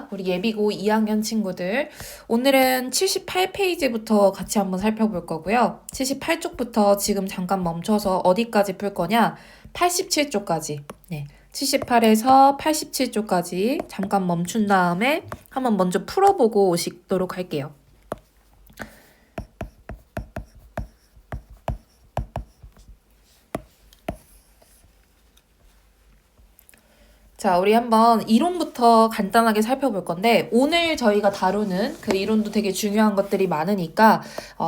반갑습니다. 우리 예비고 2학년 친구들. 오늘은 78페이지부터 같이 한번 살펴볼 거고요. 78쪽부터 지금 잠깐 멈춰서 어디까지 풀 거냐? 87쪽까지. 네. 78에서 87쪽까지 잠깐 멈춘 다음에 한번 먼저 풀어보고 오시도록 할게요. 자, 우리 한번 이론부터 간단하게 살펴볼 건데, 오늘 저희가 다루는 그 이론도 되게 중요한 것들이 많으니까,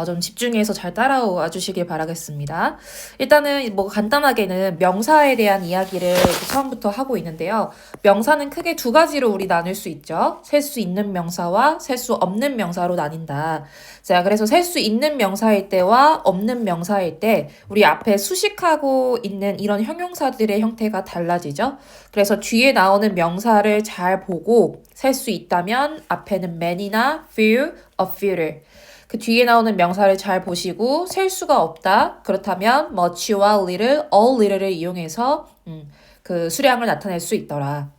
좀 집중해서 잘 따라와 주시길 바라겠습니다. 일단은 뭐 간단하게는 명사에 대한 이야기를 처음부터 하고 있는데요. 명사는 크게 두 가지로 우리 나눌 수 있죠. 셀 수 있는 명사와 셀 수 없는 명사로 나뉜다. 자, 그래서 셀 수 있는 명사일 때와 없는 명사일 때, 우리 앞에 수식하고 있는 이런 형용사들의 형태가 달라지죠. 그래서 뒤에 나오는 명사를 잘 보고 셀 수 있다면 앞에는 man이나 few, a few를 그 뒤에 나오는 명사를 잘 보시고 셀 수가 없다. 그렇다면 much와 little, all little를 이용해서 그 수량을 나타낼 수 있더라.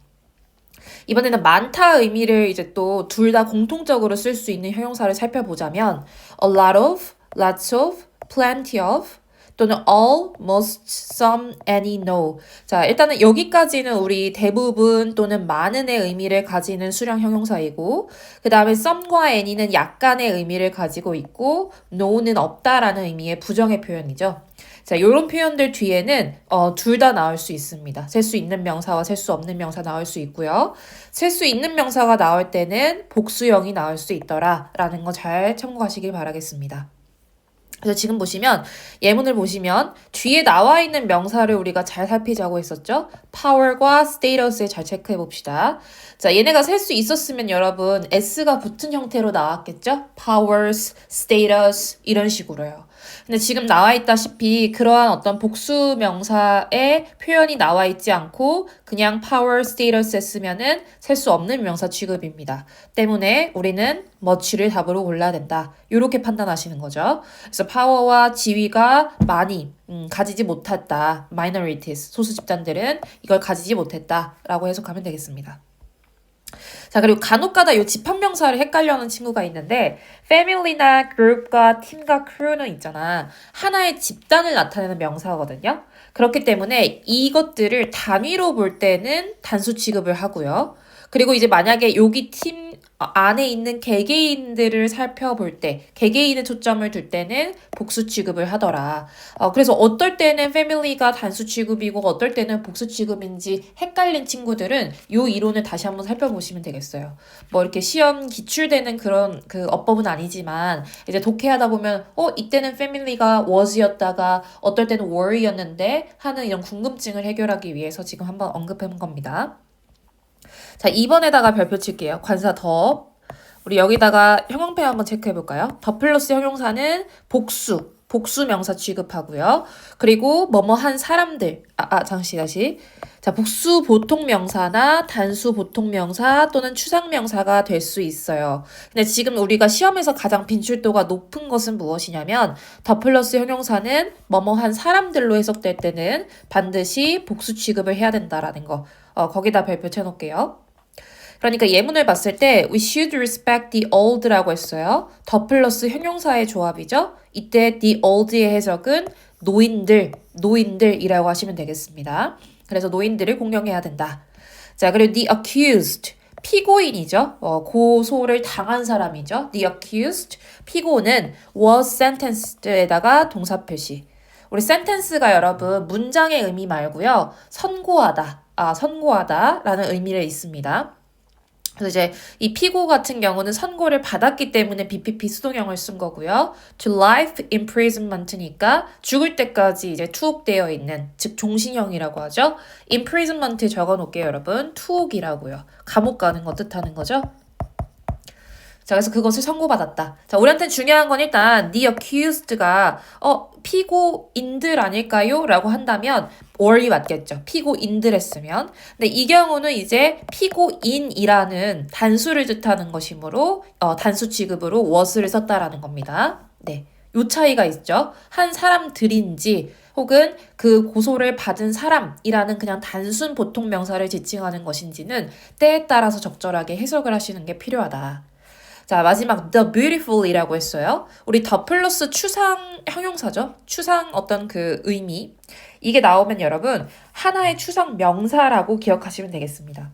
이번에는 많다 의미를 이제 또 둘 다 공통적으로 쓸 수 있는 형용사를 살펴보자면 a lot of, lots of, plenty of 또는 all, most, some, any, no. 자, 일단은 여기까지는 우리 대부분 또는 많은의 의미를 가지는 수량 형용사이고 그 다음에 some과 any는 약간의 의미를 가지고 있고 no는 없다라는 의미의 부정의 표현이죠. 자, 요런 표현들 뒤에는 둘 다 나올 수 있습니다. 셀 수 있는 명사와 셀 수 없는 명사 나올 수 있고요. 셀 수 있는 명사가 나올 때는 복수형이 나올 수 있더라 라는 거 잘 참고하시길 바라겠습니다. 그래서 지금 보시면 예문을 보시면 뒤에 나와 있는 명사를 우리가 잘 살피자고 했었죠. power과 status을 잘 체크해 봅시다. 자, 얘네가 셀 수 있었으면 여러분 s가 붙은 형태로 나왔겠죠. powers, status 이런 식으로요. 근데 지금 나와 있다시피 그러한 어떤 복수 명사의 표현이 나와 있지 않고 그냥 power, status 했으면은 셀 수 없는 명사 취급입니다. 때문에 우리는 much를 답으로 골라야 된다. 이렇게 판단하시는 거죠. 그래서 power와 지위가 많이 가지지 못했다. minorities, 소수 집단들은 이걸 가지지 못했다라고 해석하면 되겠습니다. 자, 그리고 간혹가다 이 집합명사를 헷갈려하는 친구가 있는데 family나 group과 team과 crew는 있잖아. 하나의 집단을 나타내는 명사거든요. 그렇기 때문에 이것들을 단위로 볼 때는 단수 취급을 하고요. 그리고 이제 만약에 여기 팀 안에 있는 개개인들을 살펴볼 때 개개인에 초점을 둘 때는 복수 취급을 하더라. 그래서 어떨 때는 family가 단수 취급이고 어떨 때는 복수 취급인지 헷갈린 친구들은 이 이론을 다시 한번 살펴보시면 되겠어요. 뭐 이렇게 시험 기출되는 그런 그 어법은 아니지만 이제 독해하다 보면 이때는 family가 was였다가 어떨 때는 were였는데 하는 이런 궁금증을 해결하기 위해서 지금 한번 언급한 겁니다. 자, 2번에다가 별표 칠게요. 관사 더. 우리 여기다가 형용표 한번 체크해 볼까요? 더 플러스 형용사는 복수 명사 취급하고요. 그리고 뭐뭐한 사람들. 다시. 자, 복수 보통 명사나 단수 보통 명사 또는 추상 명사가 될 수 있어요. 근데 지금 우리가 시험에서 가장 빈출도가 높은 것은 무엇이냐면 더 플러스 형용사는 뭐뭐한 사람들로 해석될 때는 반드시 복수 취급을 해야 된다라는 거. 거기다 별표 쳐놓을게요. 그러니까 예문을 봤을 때 we should respect the old라고 했어요. 더 플러스 형용사의 조합이죠. 이때 the old의 해석은 노인들이라고 하시면 되겠습니다. 그래서 노인들을 공경해야 된다. 자, 그리고 the accused 피고인이죠. 고소를 당한 사람이죠. the accused 피고는 was sentenced에다가 동사 표시. 우리 sentence가 여러분 문장의 의미 말고요. 선고하다라는 의미를 있습니다. 그래서 이제 이 피고 같은 경우는 선고를 받았기 때문에 BPP 수동형을 쓴 거고요. to life imprisonment니까 죽을 때까지 이제 투옥되어 있는, 즉 종신형이라고 하죠. imprisonment 적어 놓을게요, 여러분. 투옥이라고요. 감옥 가는 거 뜻하는 거죠. 자, 그래서 그것을 선고받았다. 자, 우리한테 중요한 건 일단 the accused가 피고인들 아닐까요? 라고 한다면 or이 맞겠죠. 피고인들 했으면. 근데 이 경우는 이제 피고인이라는 단수를 뜻하는 것이므로 단수 취급으로 was를 썼다라는 겁니다. 네. 요 차이가 있죠. 한 사람들인지 혹은 그 고소를 받은 사람이라는 그냥 단순 보통 명사를 지칭하는 것인지는 때에 따라서 적절하게 해석을 하시는 게 필요하다. 자, 마지막 the beautiful이라고 했어요. 우리 the 플러스 추상 형용사죠. 추상 어떤 그 의미. 이게 나오면 여러분 하나의 추상 명사라고 기억하시면 되겠습니다.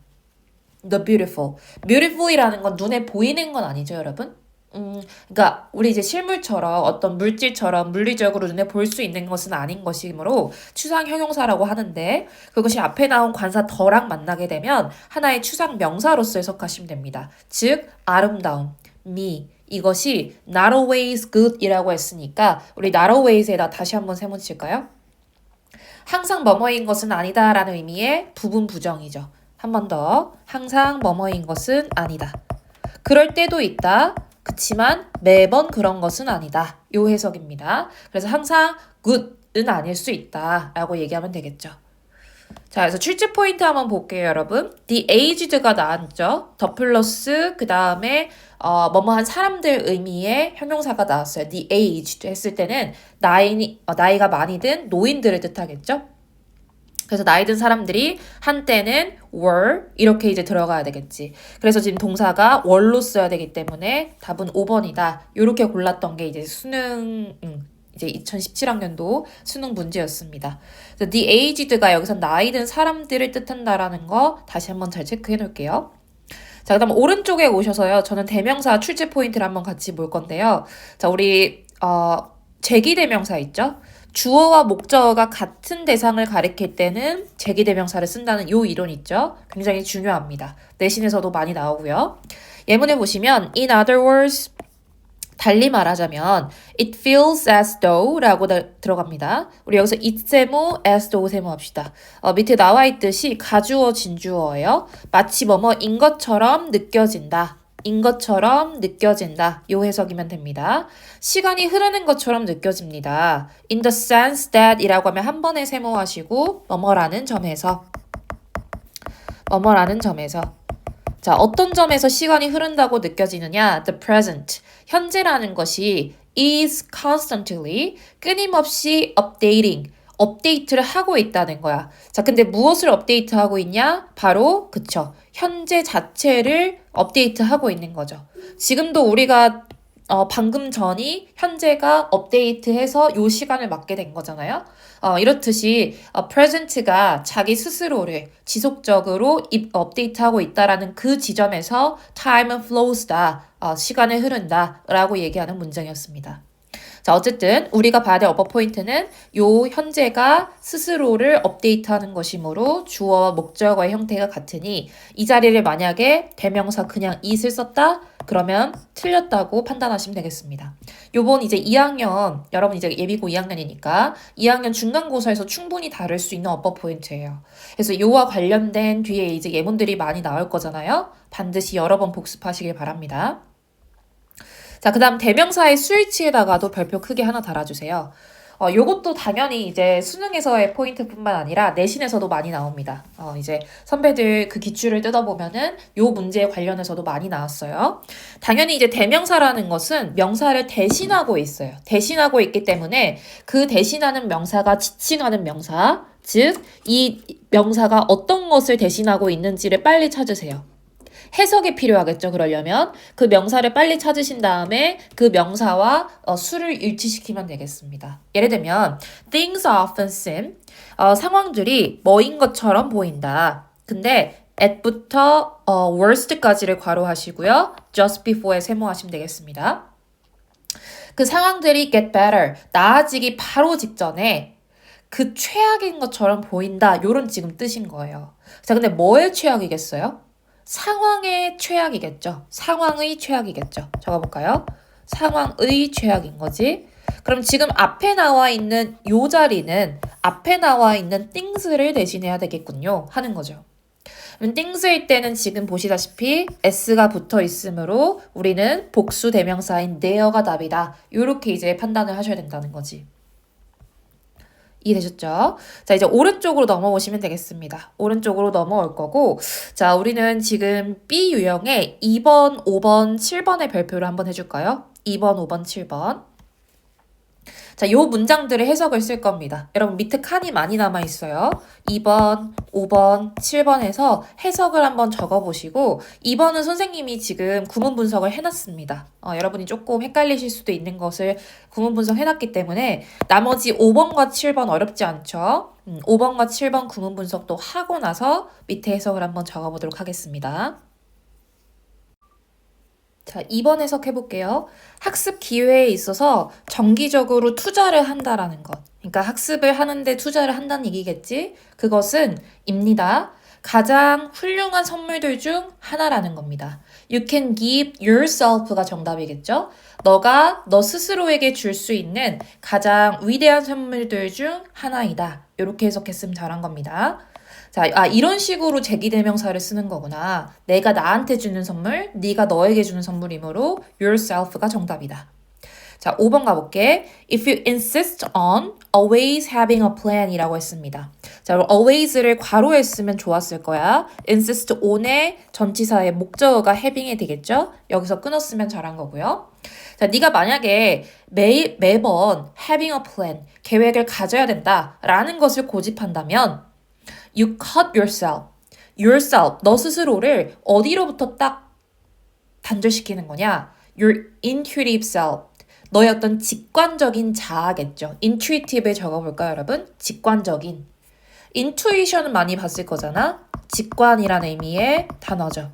The beautiful. beautiful이라는 건 눈에 보이는 건 아니죠, 여러분? 그러니까 우리 이제 실물처럼 어떤 물질처럼 물리적으로 눈에 볼 수 있는 것은 아닌 것이므로 추상 형용사라고 하는데 그것이 앞에 나온 관사 더랑 만나게 되면 하나의 추상 명사로서 해석하시면 됩니다. 즉 아름다움, 미 이것이 not always good이라고 했으니까 우리 not always에다 다시 한번 세모 칠까요? 항상 뭐뭐인 것은 아니다라는 의미의 부분 부정이죠. 한 번 더. 항상 뭐뭐인 것은 아니다. 그럴 때도 있다. 그치만 매번 그런 것은 아니다. 요 해석입니다. 그래서 항상 good은 아닐 수 있다. 라고 얘기하면 되겠죠. 자, 그래서 출제 포인트 한번 볼게요, 여러분. The aged가 나왔죠. 더 플러스 그 다음에 뭐뭐한 사람들 의미의 형용사가 나왔어요. The aged 했을 때는 나이가 많이 든 노인들을 뜻하겠죠. 그래서 나이 든 사람들이 한때는 were 이렇게 이제 들어가야 되겠지. 그래서 지금 동사가 were로 써야 되기 때문에 답은 5번이다. 이렇게 골랐던 게 이제 수능 이제 2017학년도 수능 문제였습니다. 그래서 the aged가 여기서 나이 든 사람들을 뜻한다라는 거 다시 한번 잘 체크해 놓을게요. 자, 그다음 오른쪽에 오셔서요. 저는 대명사 출제 포인트를 한번 같이 볼 건데요. 자, 우리 제기대명사 있죠? 주어와 목적어가 같은 대상을 가리킬 때는 제기대명사를 쓴다는 요 이론 있죠? 굉장히 중요합니다. 내신에서도 많이 나오고요. 예문에 보시면 in other words 달리 말하자면 it feels as though 라고 들어갑니다. 우리 여기서 it 세모, as though 세모 합시다. 밑에 나와 있듯이 가주어, 진주어예요. 마치 뭐뭐인 것처럼 느껴진다. 인 것처럼 느껴진다. 요 해석이면 됩니다. 시간이 흐르는 것처럼 느껴집니다. In the sense that 이라고 하면 한 번에 세모하시고 뭐뭐라는 점에서 자, 어떤 점에서 시간이 흐른다고 느껴지느냐? The present. 현재라는 것이 is constantly 끊임없이 updating. 업데이트를 하고 있다는 거야. 자, 근데 무엇을 업데이트하고 있냐? 바로 그쵸. 현재 자체를 업데이트하고 있는 거죠. 지금도 우리가 방금 전이 현재가 업데이트해서 요 시간을 맞게 된 거잖아요. 이렇듯이 present가 자기 스스로를 지속적으로 업데이트하고 있다라는 그 지점에서 time flows다. 시간이 흐른다 라고 얘기하는 문장이었습니다. 자, 어쨌든 우리가 봐야 될 어퍼 포인트는 요 현재가 스스로를 업데이트하는 것이므로 주어와 목적어의 형태가 같으니 이 자리를 만약에 대명사 그냥 it을 썼다? 그러면 틀렸다고 판단하시면 되겠습니다. 요번 이제 2학년, 여러분 이제 예비고 2학년이니까 2학년 중간고사에서 충분히 다룰 수 있는 어퍼 포인트예요. 그래서 요와 관련된 뒤에 이제 예문들이 많이 나올 거잖아요. 반드시 여러 번 복습하시길 바랍니다. 자, 그 다음 대명사의 수일치에다가도 별표 크게 하나 달아주세요. 요것도 당연히 이제 수능에서의 포인트뿐만 아니라 내신에서도 많이 나옵니다. 이제 선배들 그 기출을 뜯어보면은 요 문제에 관련해서도 많이 나왔어요. 당연히 이제 대명사라는 것은 명사를 대신하고 있어요. 대신하고 있기 때문에 그 대신하는 명사가 지칭하는 명사, 즉 이 명사가 어떤 것을 대신하고 있는지를 빨리 찾으세요. 해석이 필요하겠죠. 그러려면 그 명사를 빨리 찾으신 다음에 그 명사와 수를 일치시키면 되겠습니다. 예를 들면 things often seem 상황들이 뭐인 것처럼 보인다. 근데 at부터 worst까지를 괄호하시고요. just before에 세모하시면 되겠습니다. 그 상황들이 get better, 나아지기 바로 직전에 그 최악인 것처럼 보인다. 요런 지금 뜻인 거예요. 자, 근데 뭐의 최악이겠어요? 상황의 최악이겠죠. 상황의 최악이겠죠. 적어볼까요? 상황의 최악인 거지. 그럼 지금 앞에 나와 있는 요 자리는 앞에 나와 있는 things를 대신해야 되겠군요. 하는 거죠. 그럼 things일 때는 지금 보시다시피 s가 붙어 있으므로 우리는 복수 대명사인 there가 답이다. 요렇게 이제 판단을 하셔야 된다는 거지. 이해되셨죠? 자, 이제 오른쪽으로 넘어오시면 되겠습니다. 오른쪽으로 넘어올 거고, 자, 우리는 지금 B 유형의 2번, 5번, 7번의 별표를 한번 해줄까요? 2번, 5번, 7번. 자, 요 문장들의 해석을 쓸 겁니다. 여러분 밑에 칸이 많이 남아 있어요. 2번, 5번, 7번에서 해석을 한번 적어보시고 2번은 선생님이 지금 구문 분석을 해놨습니다. 여러분이 조금 헷갈리실 수도 있는 것을 구문 분석해놨기 때문에 나머지 5번과 7번 어렵지 않죠? 5번과 7번 구문 분석도 하고 나서 밑에 해석을 한번 적어보도록 하겠습니다. 자, 2번 해석해볼게요. 학습 기회에 있어서 정기적으로 투자를 한다라는 것. 그러니까 학습을 하는데 투자를 한다는 얘기겠지? 그것은 입니다. 가장 훌륭한 선물들 중 하나라는 겁니다. You can give yourself가 정답이겠죠? 너가 너 스스로에게 줄 수 있는 가장 위대한 선물들 중 하나이다. 이렇게 해석했으면 잘한 겁니다. 자, 이런 식으로 제기대명사를 쓰는 거구나. 내가 나한테 주는 선물, 네가 너에게 주는 선물이므로 yourself가 정답이다. 자, 5번 가볼게. If you insist on always having a plan 이라고 했습니다. 자, always를 괄호에 쓰면 좋았을 거야. insist on의 전치사의 목적어가 having이 되겠죠? 여기서 끊었으면 잘한 거고요. 자, 네가 만약에 매번 having a plan, 계획을 가져야 된다라는 것을 고집한다면 You cut yourself, 너 스스로를 어디로부터 딱 단절시키는 거냐? Your intuitive self, 너의 어떤 직관적인 자아겠죠. intuitive에 적어볼까요, 여러분? 직관적인. intuition은 많이 봤을 거잖아. 직관이라는 의미의 단어죠.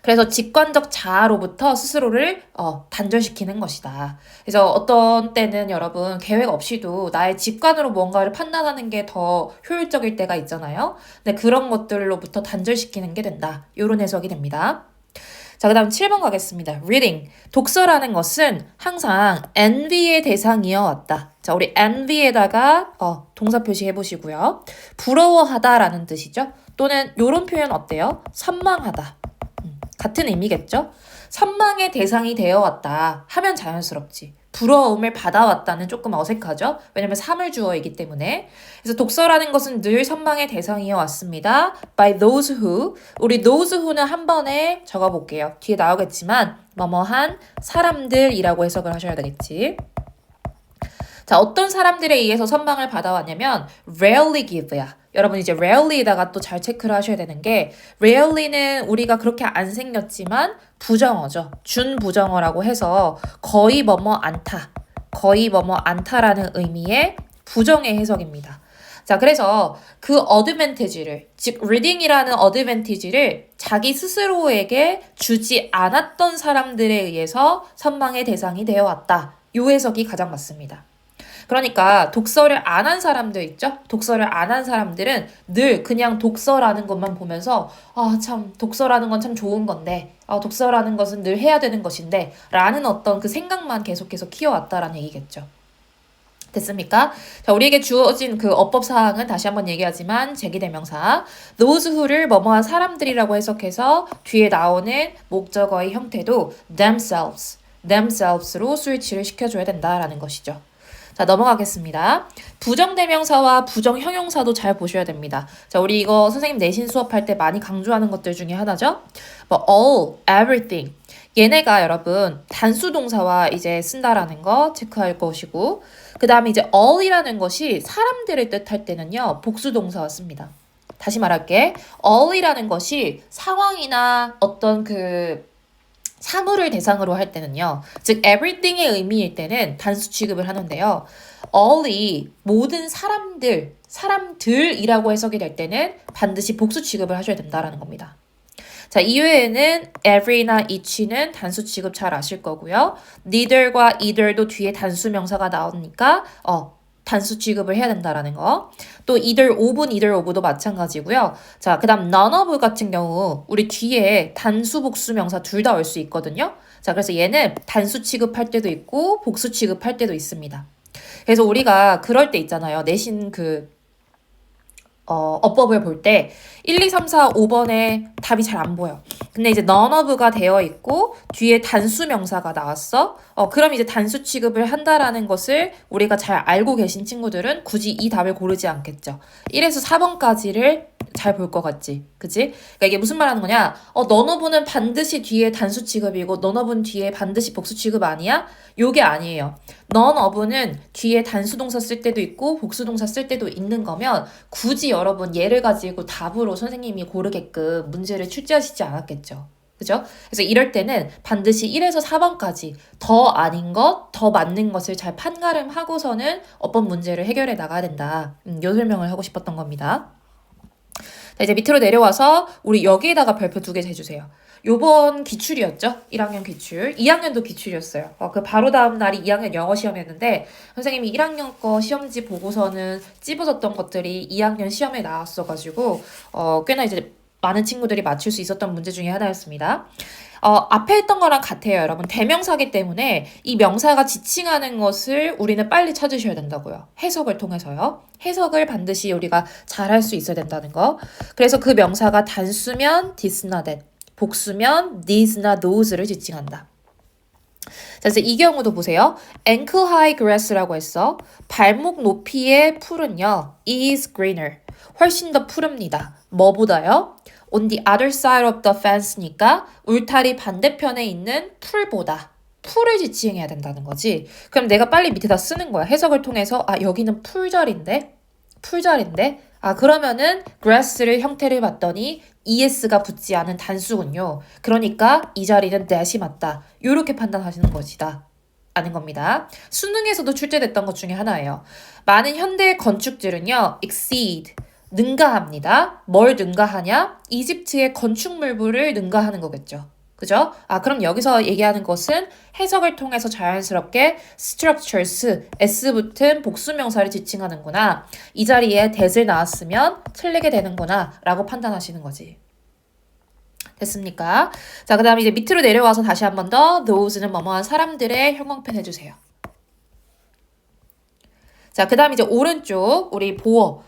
그래서 직관적 자아로부터 스스로를 단절시키는 것이다. 그래서 어떤 때는 여러분 계획 없이도 나의 직관으로 뭔가를 판단하는 게 더 효율적일 때가 있잖아요. 근데 그런 것들로부터 단절시키는 게 된다. 이런 해석이 됩니다. 자, 그 다음 7번 가겠습니다. Reading. 독서라는 것은 항상 envy의 대상이어 왔다. 자, 우리 envy에다가 동사 표시 해보시고요. 부러워하다라는 뜻이죠. 또는 이런 표현 어때요? 선망하다. 같은 의미겠죠? 선망의 대상이 되어 왔다 하면 자연스럽지. 부러움을 받아왔다는 조금 어색하죠? 왜냐면 3을 주어이기 때문에. 그래서 독서라는 것은 늘 선망의 대상이어 왔습니다. By those who. 우리 those who는 한 번에 적어볼게요. 뒤에 나오겠지만 뭐뭐한 사람들이라고 해석을 하셔야 되겠지. 자, 어떤 사람들에 의해서 선망을 받아왔냐면 rarely give야. 여러분 이제 rarely에다가 또 잘 체크를 하셔야 되는 게 rarely는 우리가 그렇게 안 생겼지만 부정어죠. 준부정어라고 해서 거의 뭐뭐 않다. 거의 뭐뭐 않다라는 의미의 부정의 해석입니다. 자, 그래서 그 어드밴티지를, 즉 reading이라는 어드밴티지를 자기 스스로에게 주지 않았던 사람들에 의해서 선망의 대상이 되어 왔다. 이 해석이 가장 맞습니다. 그러니까 독서를 안 한 사람들 있죠? 독서를 안 한 사람들은 늘 그냥 독서라는 것만 보면서 참 독서라는 건 참 좋은 건데 독서라는 것은 늘 해야 되는 것인데 라는 어떤 그 생각만 계속해서 키워왔다라는 얘기겠죠. 됐습니까? 자, 우리에게 주어진 그 어법사항은 다시 한번 얘기하지만 제기대명사 those who를 뭐뭐한 사람들이라고 해석해서 뒤에 나오는 목적어의 형태도 themselves로 스위치를 시켜줘야 된다라는 것이죠. 자, 넘어가겠습니다. 부정대명사와 부정형용사도 잘 보셔야 됩니다. 자, 우리 이거 선생님 내신 수업할 때 많이 강조하는 것들 중에 하나죠. 뭐 all, everything. 얘네가 여러분 단수동사와 이제 쓴다라는 거 체크할 것이고 그 다음에 이제 all이라는 것이 사람들을 뜻할 때는요 복수동사와 씁니다. 다시 말할게. all이라는 것이 상황이나 어떤 그 사물을 대상으로 할 때는요. 즉 everything의 의미일 때는 단수 취급을 하는데요. all이 모든 사람들이라고 해석이 될 때는 반드시 복수 취급을 하셔야 된다라는 겁니다. 자, 이외에는 every나 each는 단수 취급 잘 아실 거고요. neither과 either도 뒤에 단수 명사가 나오니까 단수 취급을 해야 된다라는 거. 또 either of도 마찬가지고요. 자, 그다음 none of 같은 경우 우리 뒤에 단수 복수 명사 둘 다 올 수 있거든요. 자, 그래서 얘는 단수 취급할 때도 있고 복수 취급할 때도 있습니다. 그래서 우리가 그럴 때 있잖아요. 내신 어법을 볼 때 1, 2, 3, 4, 5번에 답이 잘 안 보여. 근데 이제 none of가 되어 있고 뒤에 단수 명사가 나왔어. 그럼 이제 단수 취급을 한다라는 것을 우리가 잘 알고 계신 친구들은 굳이 이 답을 고르지 않겠죠. 1에서 4번까지를 잘 볼 것 같지? 그치? 그러니까 이게 무슨 말 하는 거냐? none of는 반드시 뒤에 단수 취급이고 none of는 뒤에 반드시 복수 취급 아니야? 요게 아니에요. none of는 뒤에 단수 동사 쓸 때도 있고 복수 동사 쓸 때도 있는 거면 굳이 여러분 얘를 가지고 답으로 선생님이 고르게끔 문제를 출제하시지 않았겠죠. 그죠? 그래서 이럴 때는 반드시 1에서 4번까지 더 아닌 것, 더 맞는 것을 잘 판가름하고서는 어떤 문제를 해결해 나가야 된다. 요 설명을 하고 싶었던 겁니다. 자, 이제 밑으로 내려와서 우리 여기에다가 별표 2개 해주세요. 요번 기출이었죠? 1학년 기출. 2학년도 기출이었어요. 그 바로 다음 날이 2학년 영어 시험이었는데 선생님이 1학년 거 시험지 보고서는 찝어졌던 것들이 2학년 시험에 나왔어가지고 꽤나 이제 많은 친구들이 맞출 수 있었던 문제 중에 하나였습니다. 앞에 했던 거랑 같아요, 여러분. 대명사기 때문에 이 명사가 지칭하는 것을 우리는 빨리 찾으셔야 된다고요. 해석을 통해서요. 해석을 반드시 우리가 잘 할 수 있어야 된다는 거. 그래서 그 명사가 단수면 this나 that, 복수면 these나 those를 지칭한다. 자, 그래서 이 경우도 보세요. ankle high grass라고 했어. 발목 높이의 풀은요, is greener. 훨씬 더 푸릅니다. 뭐보다요? On the other side of the fence니까 울타리 반대편에 있는 풀보다. 풀을 지칭해야 된다는 거지. 그럼 내가 빨리 밑에다 쓰는 거야. 해석을 통해서 여기는 풀자리인데? 풀자리인데? 그러면은 grass를 형태를 봤더니 es가 붙지 않은 단수군요. 그러니까 이 자리는 that이 맞다. 이렇게 판단하시는 것이다. 아는 겁니다. 수능에서도 출제됐던 것 중에 하나예요. 많은 현대 건축들은요, exceed, 능가합니다. 뭘 능가하냐? 이집트의 건축물부를 능가하는 거겠죠. 그죠? 그럼 여기서 얘기하는 것은 해석을 통해서 자연스럽게 structures, s 붙은 복수명사를 지칭하는구나. 이 자리에 that을 나왔으면 틀리게 되는구나 라고 판단하시는 거지. 됐습니까? 자, 그 다음에 이제 밑으로 내려와서 다시 한 번 더 those는 뭐뭐한 사람들의 형광펜 해주세요. 자, 그 다음 이제 오른쪽 우리 보어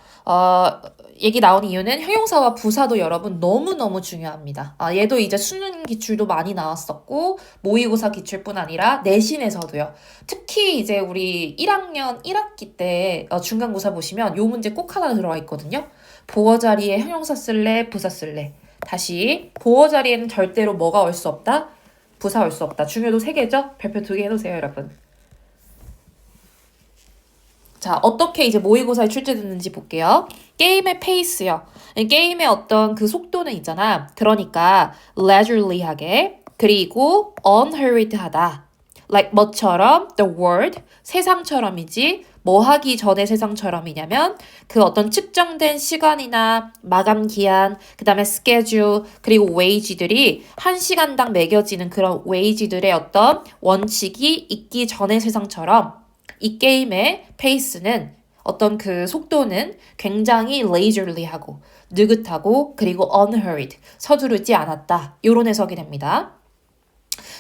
얘기 나온 이유는 형용사와 부사도 여러분 너무너무 중요합니다. 얘도 이제 수능 기출도 많이 나왔었고 모의고사 기출뿐 아니라 내신에서도요. 특히 이제 우리 1학년 1학기 때 중간고사 보시면 요 문제 꼭 하나 들어와 있거든요. 보어 자리에 형용사 쓸래? 부사 쓸래? 다시 보어 자리에는 절대로 뭐가 올 수 없다? 부사 올 수 없다. 중요도 3개죠? 별표 2개 해놓으세요, 여러분. 자, 어떻게 이제 모의고사에 출제됐는지 볼게요. 게임의 페이스요. 게임의 어떤 그 속도는 있잖아. 그러니까 leisurely하게, 그리고 unhurried하다. like 뭐처럼, the world, 세상처럼이지 뭐 하기 전에 세상처럼이냐면 그 어떤 측정된 시간이나 마감 기한, 그 다음에 스케줄, 그리고 웨이지들이 1시간당 매겨지는 그런 웨이지들의 어떤 원칙이 있기 전의 세상처럼 이 게임의 페이스는 어떤 그 속도는 굉장히 leisurely하고 느긋하고 그리고 unhurried, 서두르지 않았다. 이런 해석이 됩니다.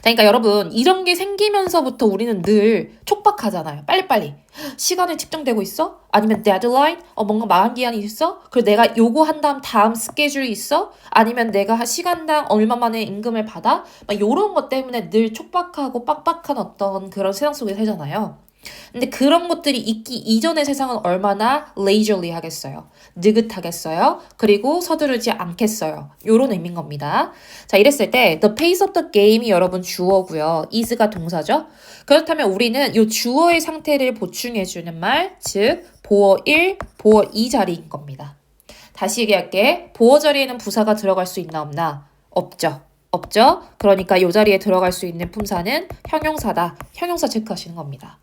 그러니까 여러분 이런 게 생기면서부터 우리는 늘 촉박하잖아요. 빨리빨리. 시간을 측정되고 있어? 아니면 데드라인? 뭔가 마감 기한이 있어? 그리고 내가 요거 한 다음 스케줄이 있어? 아니면 내가 시간당 얼마 만에 임금을 받아? 막 요런 것 때문에 늘 촉박하고 빡빡한 어떤 그런 세상 속에 살잖아요. 근데 그런 것들이 있기 이전의 세상은 얼마나 leisurely 하겠어요. 느긋하겠어요. 그리고 서두르지 않겠어요. 요런 의미인 겁니다. 자, 이랬을 때 the pace of the game이 여러분 주어고요. is가 동사죠. 그렇다면 우리는 이 주어의 상태를 보충해주는 말, 즉 보어 1, 보어 2 자리인 겁니다. 다시 얘기할게. 보어 자리에는 부사가 들어갈 수 있나 없나? 없죠. 없죠? 그러니까 이 자리에 들어갈 수 있는 품사는 형용사다. 형용사 체크하시는 겁니다.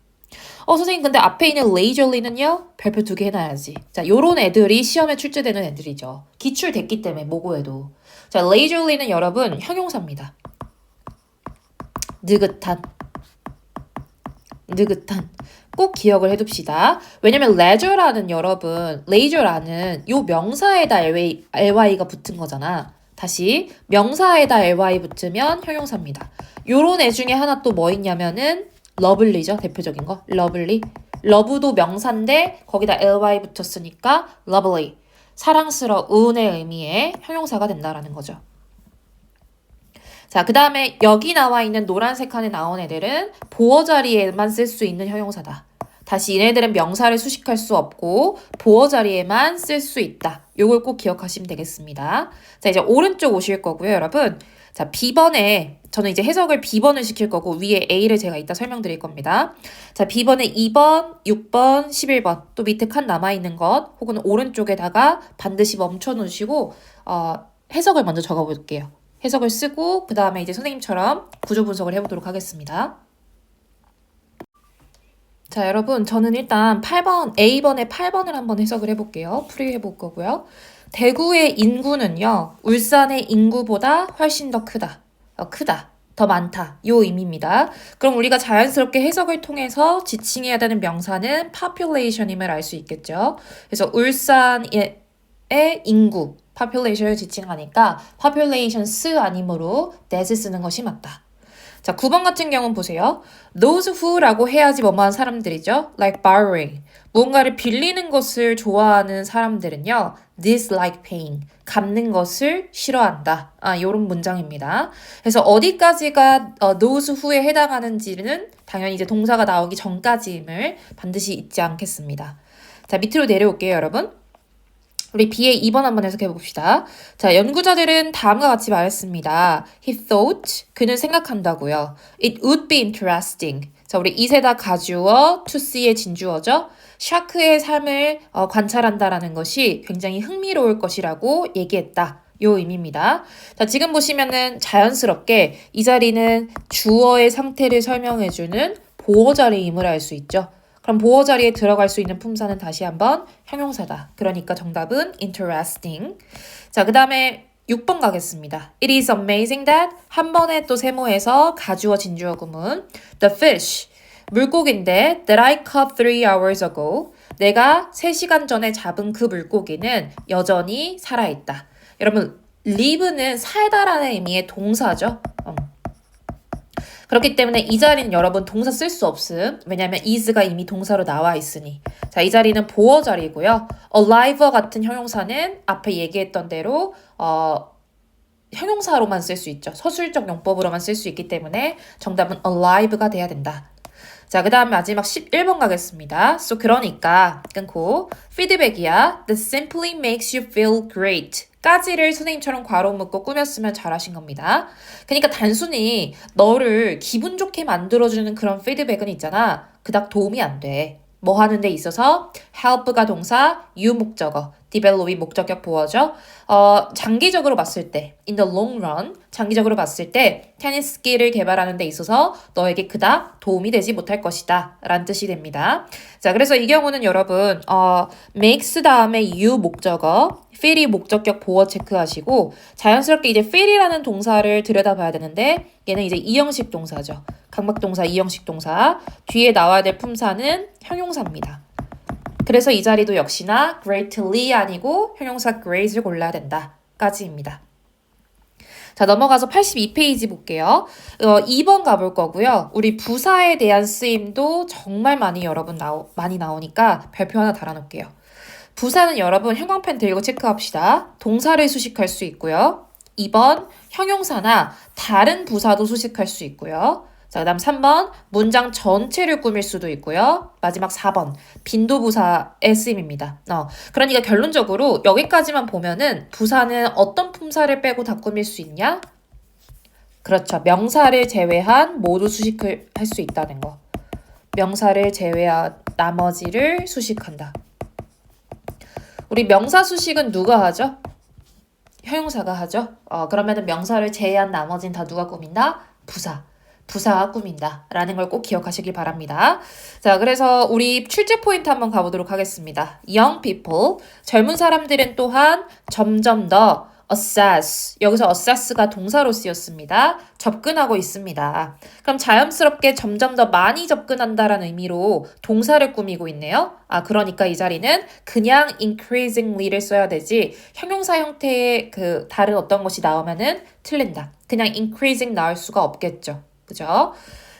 선생님 근데 앞에 있는 leisurely는요? 별표 2개 해놔야지. 자, 요런 애들이 시험에 출제되는 애들이죠. 기출됐기 때문에 모고에도. 자, leisurely는 여러분 형용사입니다. 느긋한. 꼭 기억을 해둡시다. 왜냐면 leisure라는 여러분, leisure라는 요 명사에다 ly가 붙은 거잖아. 다시 명사에다 ly 붙으면 형용사입니다. 요런 애 중에 하나 또 뭐 있냐면은 러블리죠. 대표적인 거. 러블리. 러브도 명사인데 거기다 ly 붙였으니까 lovely. 사랑스러운의 의미의 형용사가 된다라는 거죠. 자, 그 다음에 여기 나와 있는 노란색 칸에 나온 애들은 보어 자리에만 쓸 수 있는 형용사다. 다시 얘네들은 명사를 수식할 수 없고 보어 자리에만 쓸 수 있다. 요걸 꼭 기억하시면 되겠습니다. 자, 이제 오른쪽 오실 거고요, 여러분. 자, B번에 저는 이제 해석을 B번을 시킬 거고 위에 A를 제가 이따 설명드릴 겁니다. 자, B번에 2번, 6번, 11번 또 밑에 칸 남아있는 것 혹은 오른쪽에다가 반드시 멈춰 놓으시고 해석을 먼저 적어 볼게요. 해석을 쓰고 그 다음에 이제 선생님처럼 구조 분석을 해보도록 하겠습니다. 자, 여러분 저는 일단 8번, A번에 8번을 한번 해석을 해볼게요. 풀이해 볼 거고요. 대구의 인구는요, 울산의 인구보다 훨씬 더 크다. 더 많다. 요 의미입니다. 그럼 우리가 자연스럽게 해석을 통해서 지칭해야 되는 명사는 population임을 알 수 있겠죠. 그래서 울산의 인구, population을 지칭하니까 populations이 아니므로 that을 쓰는 것이 맞다. 자, 9번 같은 경우는 보세요. Those who라고 해야지 뭐뭐한 사람들이죠. Like borrowing. 무언가를 빌리는 것을 좋아하는 사람들은요. dislike paying. 갚는 것을 싫어한다. 요런 문장입니다. 그래서 어디까지가 those who에 해당하는지는 당연히 이제 동사가 나오기 전까지임을 반드시 잊지 않겠습니다. 자, 밑으로 내려올게요, 여러분. 우리 B의 2번 한번 해석해 봅시다. 자, 연구자들은 다음과 같이 말했습니다. He thought, 그는 생각한다고요. It would be interesting. 자, 우리 이세다 가주어, to see의 진주어죠. 샤크의 삶을 관찰한다라는 것이 굉장히 흥미로울 것이라고 얘기했다. 요 의미입니다. 자, 지금 보시면은 자연스럽게 이 자리는 주어의 상태를 설명해주는 보어 자리임을 알 수 있죠. 그럼 보어 자리에 들어갈 수 있는 품사는 다시 한번 형용사다. 그러니까 정답은 interesting. 자, 그 다음에 6번 가겠습니다. It is amazing that 한 번에 또 세모에서 가주어 진주어 구문 The fish, 물고기인데 that I caught 3 hours ago. 내가 3시간 전에 잡은 그 물고기는 여전히 살아있다. 여러분, live는 살다라는 의미의 동사죠. 그렇기 때문에 이 자리는 여러분 동사 쓸 수 없음. 왜냐하면 is가 이미 동사로 나와 있으니. 자, 이 자리는 보어 자리고요. alive 같은 형용사는 앞에 얘기했던 대로 형용사로만 쓸 수 있죠. 서술적 용법으로만 쓸 수 있기 때문에 정답은 alive가 돼야 된다. 자, 그 다음 마지막 11번 가겠습니다. So, 그러니까 끊고 피드백이야. That simply makes you feel great. 까지를 선생님처럼 괄호 묶고 꾸몄으면 잘하신 겁니다. 그러니까 단순히 너를 기분 좋게 만들어주는 그런 피드백은 있잖아. 그닥 도움이 안 돼. 뭐 하는 데 있어서 help가 동사, you 목적어, develop이 목적격 보어죠. 장기적으로 봤을 때, in the long run, 장기적으로 봤을 때 테니스 스킬을 개발하는 데 있어서 너에게 그닥 도움이 되지 못할 것이다 라는 뜻이 됩니다. 자, 그래서 이 경우는 여러분 makes 다음에 you 목적어, feel이 목적격 보어 체크하시고 자연스럽게 이제 feel이라는 동사를 들여다봐야 되는데 얘는 이제 이형식 동사죠. 강박동사, 이형식 동사. 뒤에 나와야 될 품사는 형용사입니다. 그래서 이 자리도 역시나 greatly 아니고 형용사 great을 골라야 된다. 까지입니다. 자, 넘어가서 82페이지 볼게요. 2번 가볼 거고요. 우리 부사에 대한 쓰임도 정말 많이 여러분 많이 나오니까 별표 하나 달아놓을게요. 부사는 여러분 형광펜 들고 체크합시다. 동사를 수식할 수 있고요. 2번 형용사나 다른 부사도 수식할 수 있고요. 자, 그 다음 3번 문장 전체를 꾸밀 수도 있고요. 마지막 4번 빈도부사의 쓰임입니다. 그러니까 결론적으로 여기까지만 보면은 부사는 어떤 품사를 빼고 다 꾸밀 수 있냐? 그렇죠. 명사를 제외한 모두 수식을 할 수 있다는 거. 명사를 제외한 나머지를 수식한다. 우리 명사 수식은 누가 하죠? 형용사가 하죠. 그러면은 명사를 제외한 나머지는 다 누가 꾸민다? 부사가 꾸민다 라는 걸 꼭 기억하시길 바랍니다. 자, 그래서 우리 출제 포인트 한번 가보도록 하겠습니다. Young people, 젊은 사람들은 또한 점점 더 assess, 여기서 assess가 동사로 쓰였습니다. 접근하고 있습니다. 그럼 자연스럽게 점점 더 많이 접근한다라는 의미로 동사를 꾸미고 있네요. 그러니까 이 자리는 그냥 increasingly를 써야 되지 형용사 형태의 그 다른 어떤 것이 나오면은 틀린다. 그냥 increasing 나올 수가 없겠죠. 그죠?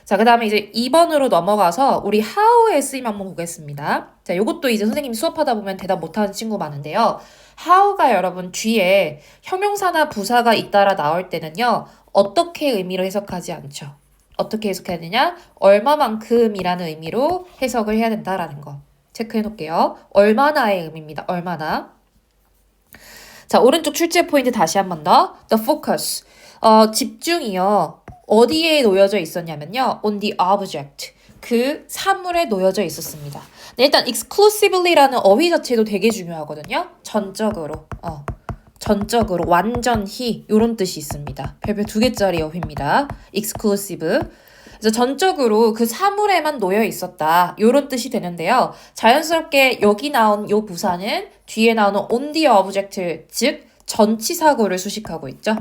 자, 그 다음에 이제 2번으로 넘어가서 우리 how의 쓰임 한번 보겠습니다. 자, 요것도 이제 선생님이 수업하다 보면 대답 못하는 친구 많은데요. how가 여러분 뒤에 형용사나 부사가 잇따라 나올 때는요. 어떻게 의미로 해석하지 않죠. 어떻게 해석해야 되냐? 얼마만큼이라는 의미로 해석을 해야 된다라는 거. 체크해 놓을게요. 얼마나의 의미입니다. 얼마나. 자, 오른쪽 출제 포인트 다시 한 번 더. The focus. 집중이요. 어디에 놓여져 있었냐면요. On the object. 그 사물에 놓여져 있었습니다. 네, 일단 exclusively라는 어휘 자체도 되게 중요하거든요. 전적으로. 전적으로, 완전히 이런 뜻이 있습니다. 별표 2개짜리 어휘입니다. exclusive. 그래서 전적으로 그 사물에만 놓여 있었다. 이런 뜻이 되는데요. 자연스럽게 여기 나온 이 부사는 뒤에 나오는 on the object, 즉 전치사구를 수식하고 있죠.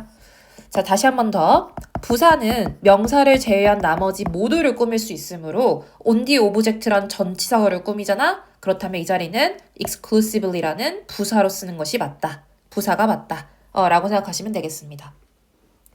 자, 다시 한 번 더. 부사는 명사를 제외한 나머지 모두를 꾸밀 수 있으므로 on the object란 전치사구를 꾸미잖아. 그렇다면 이 자리는 exclusively라는 부사로 쓰는 것이 맞다. 부사가 맞다. 라고 생각하시면 되겠습니다.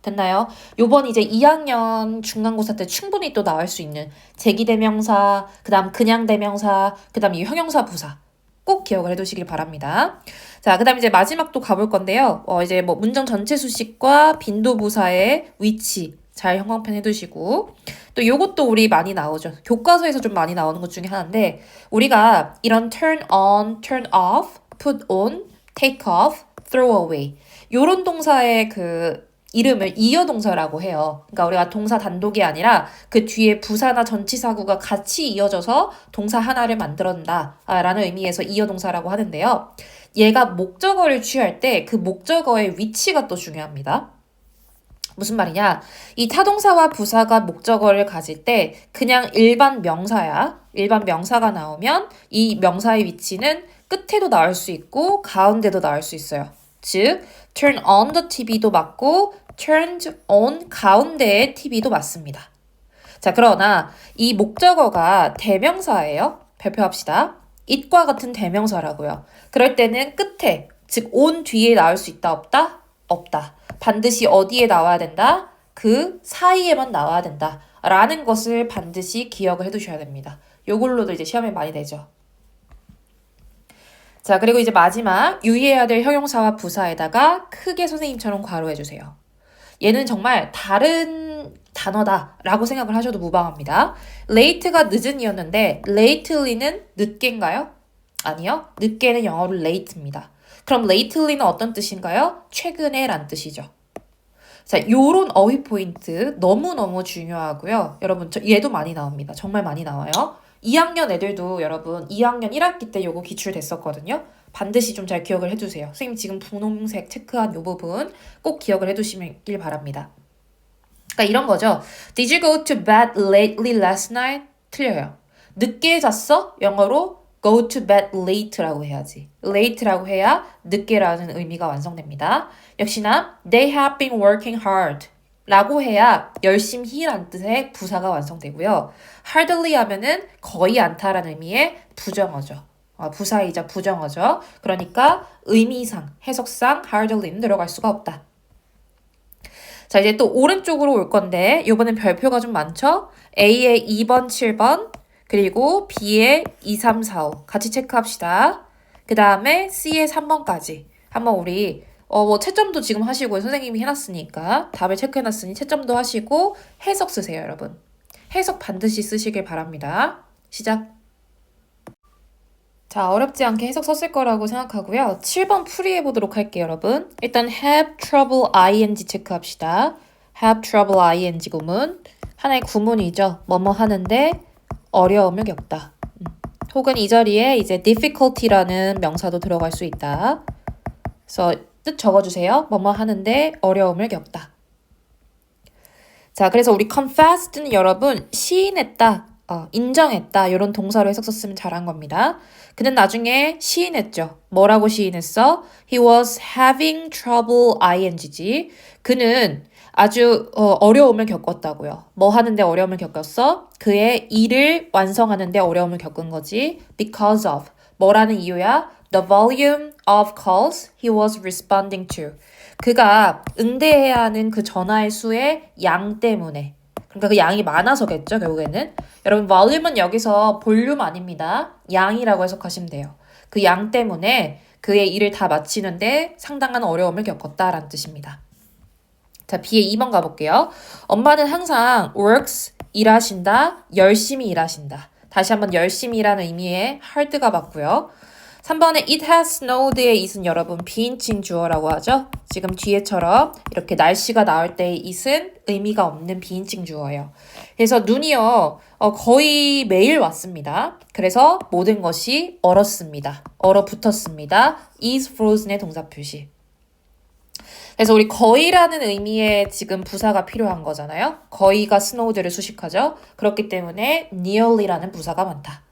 됐나요? 요번 이제 2학년 중간고사 때 충분히 또 나올 수 있는 제기대명사, 그 다음 그냥대명사, 그 다음 이 형용사 부사 꼭 기억을 해두시길 바랍니다. 자, 그 다음 이제 마지막 또 가볼 건데요. 이제 뭐 문장 전체 수식과 빈도부사의 위치 잘 형광펜 해두시고 또 요것도 우리 많이 나오죠. 교과서에서 좀 많이 나오는 것 중에 하나인데 우리가 이런 turn on, turn off, put on, take off, throw away 요런 동사의 그 이름을 이어동사라고 해요. 그러니까 우리가 동사 단독이 아니라 그 뒤에 부사나 전치사구가 같이 이어져서 동사 하나를 만들어낸다 라는 의미에서 이어동사라고 하는데요. 얘가 목적어를 취할 때 그 목적어의 위치가 또 중요합니다. 무슨 말이냐? 이 타동사와 부사가 목적어를 가질 때 그냥 일반 명사야. 일반 명사가 나오면 이 명사의 위치는 끝에도 나올 수 있고 가운데도 나올 수 있어요. 즉, turn on the TV도 맞고 turned on 가운데의 TV도 맞습니다. 자, 그러나 이 목적어가 대명사예요. 발표합시다. it과 같은 대명사라고요. 그럴 때는 끝에, 즉 on 뒤에 나올 수 있다, 없다? 없다. 반드시 어디에 나와야 된다? 그 사이에만 나와야 된다. 라는 것을 반드시 기억을 해두셔야 됩니다. 요걸로도 이제 시험에 많이 내죠. 자, 그리고 이제 마지막 유의해야 될 형용사와 부사에다가 크게 선생님처럼 괄호해주세요. 얘는 정말 다른 단어다라고 생각을 하셔도 무방합니다. late가 늦은이었는데 lately는 늦게인가요? 아니요. 늦게는 영어로 late입니다. 그럼 lately는 어떤 뜻인가요? 최근에 란 뜻이죠. 자, 요런 어휘 포인트 너무너무 중요하고요. 여러분, 얘도 많이 나옵니다. 정말 많이 나와요. 2학년 애들도 여러분 2학년 1학기 때 요거 기출됐었거든요. 반드시 좀 잘 기억을 해두세요. 선생님 지금 분홍색 체크한 요 부분 꼭 기억을 해두시길 바랍니다. 그러니까 이런 거죠. Did you go to bed lately last night? 틀려요. 늦게 잤어? 영어로 go to bed late라고 해야지. late라고 해야 늦게라는 의미가 완성됩니다. 역시나 they have been working hard 라고 해야 열심히란 뜻의 부사가 완성되고요. hardly 하면은 거의 않다라는 의미의 부정어죠. 부사이자 부정어죠. 그러니까 의미상, 해석상 hardly는 들어갈 수가 없다. 자, 이제 또 오른쪽으로 올 건데 이번엔 별표가 좀 많죠? A의 2번, 7번 그리고 B의 2, 3, 4, 5 같이 체크합시다. 그 다음에 C의 3번까지 한번 우리 뭐 채점도 지금 하시고 선생님이 해놨으니까 답을 체크해놨으니 채점도 하시고 해석 쓰세요, 여러분. 해석 반드시 쓰시길 바랍니다. 시작. 자, 어렵지 않게 해석 썼을 거라고 생각하고요. 7번 풀이해 보도록 할게요, 여러분. 일단 have trouble ing 체크합시다. have trouble ing 구문. 하나의 구문이죠. 뭐뭐 하는데 어려움을 겪다. 혹은 이 자리에 이제 difficulty라는 명사도 들어갈 수 있다. 그래서 뜻 적어주세요. 뭐뭐 하는데 어려움을 겪다. 자, 그래서 우리 confessed는 여러분 시인했다, 인정했다 이런 동사로 해석 썼으면 잘한 겁니다. 그는 나중에 시인했죠. 뭐라고 시인했어? He was having trouble ing지. 그는 아주 어려움을 겪었다고요. 뭐 하는데 어려움을 겪었어? 그의 일을 완성하는데 어려움을 겪은 거지. Because of. 뭐라는 이유야? The volume of calls he was responding to. 그가 응대해야 하는 그 전화의 수의 양 때문에. 그러니까 그 양이 많아서겠죠, 결국에는. 여러분, volume은 여기서 볼륨 아닙니다. 양이라고 해석하시면 돼요. 그 양 때문에 그의 일을 다 마치는데 상당한 어려움을 겪었다라는 뜻입니다. 자, B의 2번 가볼게요. 엄마는 항상 works, 일하신다, 열심히 일하신다. 다시 한번 열심히 일하는 의미의 hard가 맞고요. 3번에 it has snowed의 it은 여러분 비인칭 주어라고 하죠. 지금 뒤에처럼 이렇게 날씨가 나올 때의 it은 의미가 없는 비인칭 주어예요. 그래서 눈이요 거의 매일 왔습니다. 그래서 모든 것이 얼었습니다. 얼어붙었습니다. is frozen의 동사 표시. 그래서 우리 거의라는 의미의 지금 부사가 필요한 거잖아요. 거의가 snowed를 수식하죠. 그렇기 때문에 nearly라는 부사가 많다.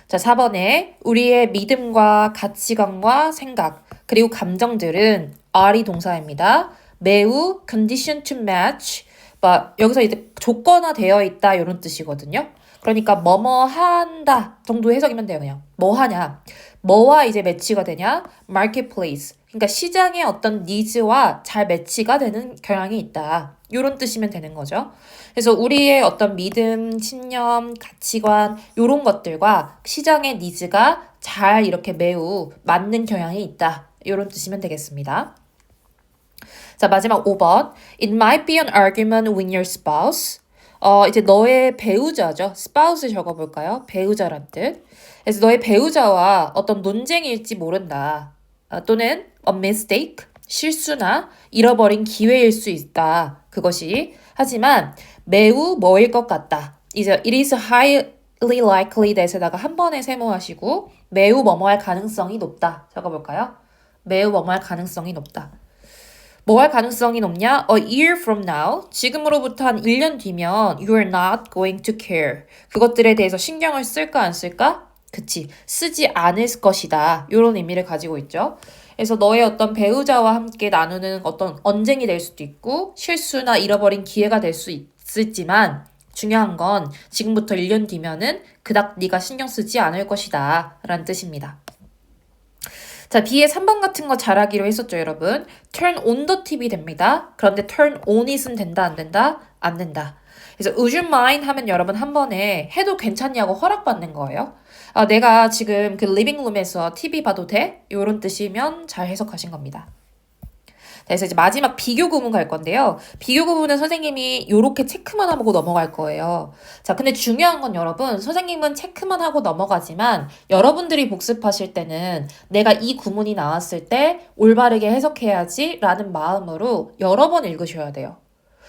자, 4번에 우리의 믿음과 가치관과 생각, 그리고 감정들은 are이 동사입니다. 매우 condition to match, 여기서 이제 조건화되어 있다 이런 뜻이거든요. 그러니까 뭐뭐 한다 정도 해석이면 돼요. 그냥 뭐 하냐, 뭐와 이제 매치가 되냐, marketplace, 그러니까 시장의 어떤 니즈와 잘 매치가 되는 경향이 있다. 이런 뜻이면 되는 거죠. 그래서 우리의 어떤 믿음, 신념, 가치관 이런 것들과 시장의 니즈가 잘 이렇게 매우 맞는 경향이 있다. 이런 뜻이면 되겠습니다. 자, 마지막 5번. It might be an argument with your spouse. 이제 너의 배우자죠. spouse 적어볼까요? 배우자란 뜻. 그래서 너의 배우자와 어떤 논쟁일지 모른다. 또는 a mistake, 실수나 잃어버린 기회일 수 있다. 그것이. 하지만 매우 뭐일 것 같다. 이제 it is highly likely that에다가 한 번에 세모하시고 매우 뭐뭐할 가능성이 높다. 적어볼까요? 매우 뭐뭐할 가능성이 높다. 뭐 할 가능성이 높냐? A year from now, 지금으로부터 한 1년 뒤면 you are not going to care. 그것들에 대해서 신경을 쓸까 안 쓸까? 그치, 쓰지 않을 것이다. 이런 의미를 가지고 있죠. 그래서 너의 어떤 배우자와 함께 나누는 어떤 언쟁이 될 수도 있고 실수나 잃어버린 기회가 될 수 있을지만 중요한 건 지금부터 1년 뒤면은 그닥 네가 신경 쓰지 않을 것이다 라는 뜻입니다. 자, B의 3번 같은 거 잘하기로 했었죠, 여러분. turn on the TV 됩니다. 그런데 turn on it은 된다, 안 된다? 안 된다. 그래서 would you mind 하면 여러분 한 번에 해도 괜찮냐고 허락받는 거예요. 내가 지금 그 리빙룸에서 TV 봐도 돼? 이런 뜻이면 잘 해석하신 겁니다. 그래서 이제 마지막 비교 구문 갈 건데요. 비교 구문은 선생님이 이렇게 체크만 하고 넘어갈 거예요. 자, 근데 중요한 건 여러분, 선생님은 체크만 하고 넘어가지만 여러분들이 복습하실 때는 내가 이 구문이 나왔을 때 올바르게 해석해야지 라는 마음으로 여러 번 읽으셔야 돼요.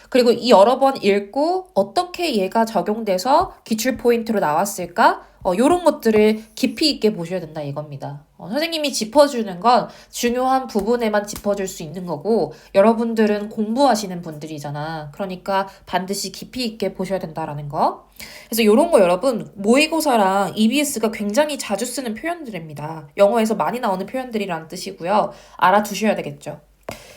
그리고 이 여러 번 읽고 어떻게 얘가 적용돼서 기출 포인트로 나왔을까? 요런 것들을 깊이 있게 보셔야 된다 이겁니다. 선생님이 짚어주는 건 중요한 부분에만 짚어줄 수 있는 거고 여러분들은 공부하시는 분들이잖아. 그러니까 반드시 깊이 있게 보셔야 된다라는 거. 그래서 요런 거 여러분 모의고사랑 EBS가 굉장히 자주 쓰는 표현들입니다. 영어에서 많이 나오는 표현들이라는 뜻이고요. 알아두셔야 되겠죠.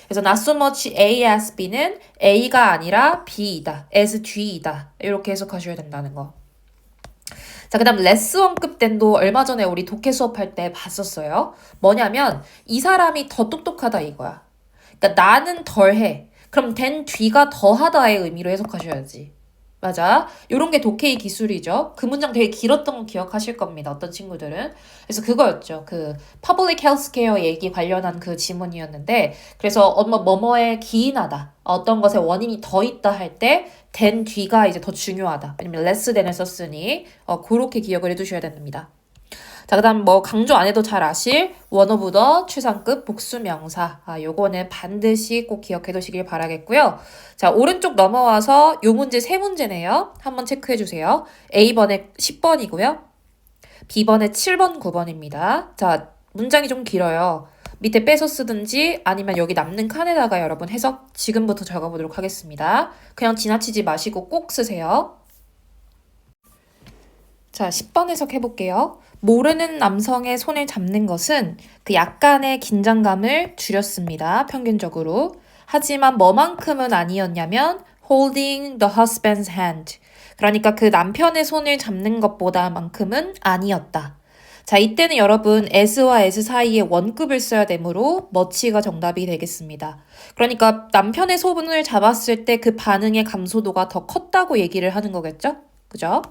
그래서 not so much A as B는 A가 아니라 B이다. as D이다. 이렇게 해석하셔야 된다는 거. 자, 그 다음 레스 1급 때도 얼마 전에 우리 독해 수업할 때 봤었어요. 뭐냐면 이 사람이 더 똑똑하다 이거야. 그러니까 나는 덜해. 그럼 된 뒤가 더하다의 의미로 해석하셔야지. 맞아. 요런 게 독해의 기술이죠. 그 문장 되게 길었던 거 기억하실 겁니다. 어떤 친구들은. 그래서 그거였죠. 그 public healthcare 얘기 관련한 그 지문이었는데 그래서 뭐뭐에 기인하다. 어떤 것에 원인이 더 있다 할 때 된 뒤가 이제 더 중요하다. 왜냐면 less than을 썼으니 그렇게 기억을 해두셔야 됩니다. 자, 그 다음 강조 안 해도 잘 아실 one of the 최상급 복수명사. 요거는 반드시 꼭 기억해 두시길 바라겠고요. 자, 오른쪽 넘어와서 요 문제 세 문제네요. 한번 체크해 주세요. A번에 10번이고요. B번에 7번, 9번입니다. 자, 문장이 좀 길어요. 밑에 빼서 쓰든지 아니면 여기 남는 칸에다가 여러분 해석 지금부터 적어보도록 하겠습니다. 그냥 지나치지 마시고 꼭 쓰세요. 자, 10번 해석해볼게요. 모르는 남성의 손을 잡는 것은 그 약간의 긴장감을 줄였습니다. 평균적으로. 하지만 뭐만큼은 아니었냐면 holding the husband's hand. 그러니까 그 남편의 손을 잡는 것보다만큼은 아니었다. 자, 이때는 여러분 as와 as 사이에 원급을 써야 되므로 much가 정답이 되겠습니다. 그러니까 남편의 손을 잡았을 때 그 반응의 감소도가 더 컸다고 얘기를 하는 거겠죠? 그죠?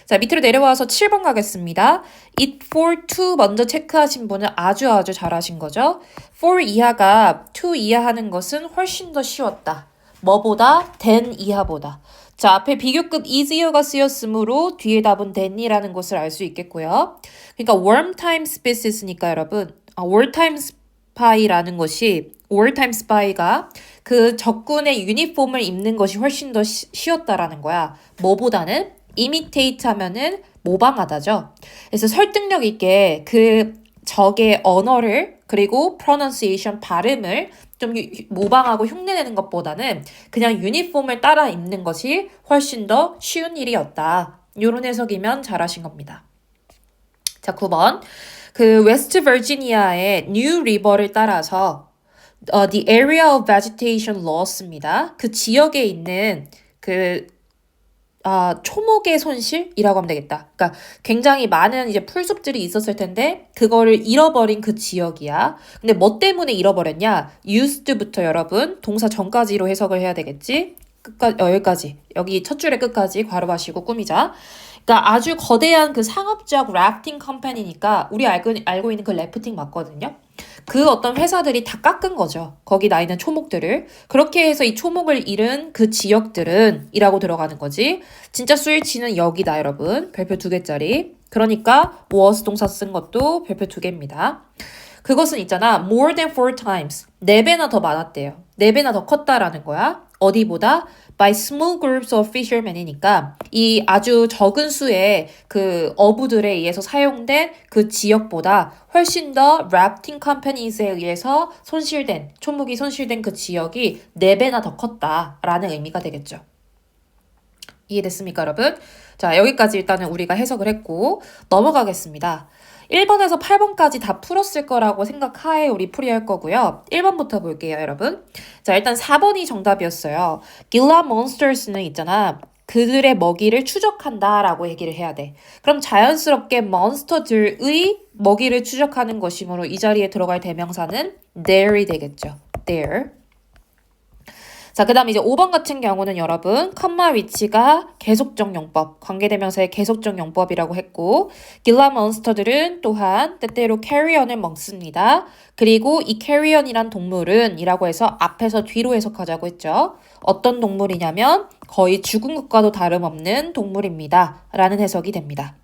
자, 밑으로 내려와서 7번 가겠습니다. it for to 먼저 체크하신 분은 아주 잘하신 거죠. for 이하가 to 이하 하는 것은 훨씬 더 쉬웠다. 뭐보다? than 이하보다. 자, 앞에 비교급 easier가 쓰였으므로 뒤에 답은 than이라는 것을 알 수 있겠고요. 그러니까 warm time spaces니까 여러분, wartime spy라는 것이 wartime spy가 그 적군의 유니폼을 입는 것이 훨씬 더 쉬웠다라는 거야. 뭐보다는 imitate 하면은 모방하다죠. 그래서 설득력 있게 그 적의 언어를 그리고 pronunciation 발음을 좀 모방하고 흉내내는 것보다는 그냥 유니폼을 따라 입는 것이 훨씬 더 쉬운 일이었다. 이런 해석이면 잘하신 겁니다. 자, 9번. 그 웨스트 버지니아의 뉴 리버를 따라서 the area of vegetation loss입니다. 그 지역에 있는 초목의 손실이라고 하면 되겠다. 그러니까 굉장히 많은 이제 풀숲들이 있었을 텐데 그거를 잃어버린 그 지역이야. 근데 뭐 때문에 잃어버렸냐? used부터 여러분 동사 전까지로 해석을 해야 되겠지? 여기까지. 여기 첫 줄의 끝까지 괄호 마시고 꾸미자. 그러니까 아주 거대한 그 상업적 래프팅 컴퍼니니까 우리 알고 있는 그 래프팅 맞거든요. 그 어떤 회사들이 다 깎은 거죠. 거기 나 있는 초목들을. 그렇게 해서 이 초목을 잃은 그 지역들은 이라고 들어가는 거지. 진짜 수일치는 여기다 여러분. 별표 2개짜리. 그러니까 was 동사 쓴 것도 별표 2개입니다. 그것은 있잖아. more than 4 times. 4배나 더 많았대요. 4배나 더 컸다라는 거야. 어디보다? by small groups of fishermen이니까 이 아주 적은 수의 그 어부들에 의해서 사용된 그 지역보다 훨씬 더 rafting companies에 의해서 초목이 손실된 그 지역이 4배나 더 컸다라는 의미가 되겠죠. 이해됐습니까, 여러분? 자, 여기까지 일단은 우리가 해석을 했고 넘어가겠습니다. 1번에서 8번까지 다 풀었을 거라고 생각하에 우리 풀이할 거고요. 1번부터 볼게요, 여러분. 자, 일단 4번이 정답이었어요. Gila monsters는 있잖아. 그들의 먹이를 추적한다라고 얘기를 해야 돼. 그럼 자연스럽게 몬스터들의 먹이를 추적하는 것이므로 이 자리에 들어갈 대명사는 there이 되겠죠. there. 자, 그 다음 이제 5번 같은 경우는 여러분, 컴마 위치가 계속적 용법, 관계대명사의 계속적 용법이라고 했고, 길라 몬스터들은 또한 때때로 캐리언을 먹습니다. 그리고 이 캐리언이란 동물은 이라고 해서 앞에서 뒤로 해석하자고 했죠. 어떤 동물이냐면 거의 죽은 것과도 다름없는 동물입니다. 라는 해석이 됩니다.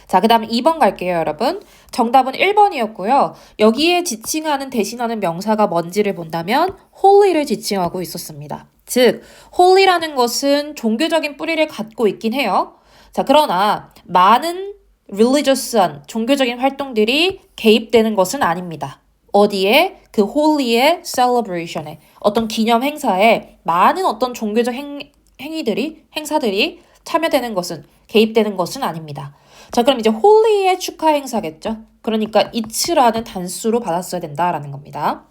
자, 그 다음 2번 갈게요, 여러분. 정답은 1번이었고요. 여기에 지칭하는 대신하는 명사가 뭔지를 본다면 holy를 지칭하고 있었습니다. 즉, holy라는 것은 종교적인 뿌리를 갖고 있긴 해요. 자, 그러나 많은 religious한 종교적인 활동들이 개입되는 것은 아닙니다. 어디에? 그 holy의 celebration에 어떤 기념 행사에 많은 어떤 종교적 행사들이 참여되는 것은 개입되는 것은 아닙니다. 자, 그럼 이제 홀리의 축하 행사겠죠? 그러니까 it라는 단수로 받았어야 된다라는 겁니다.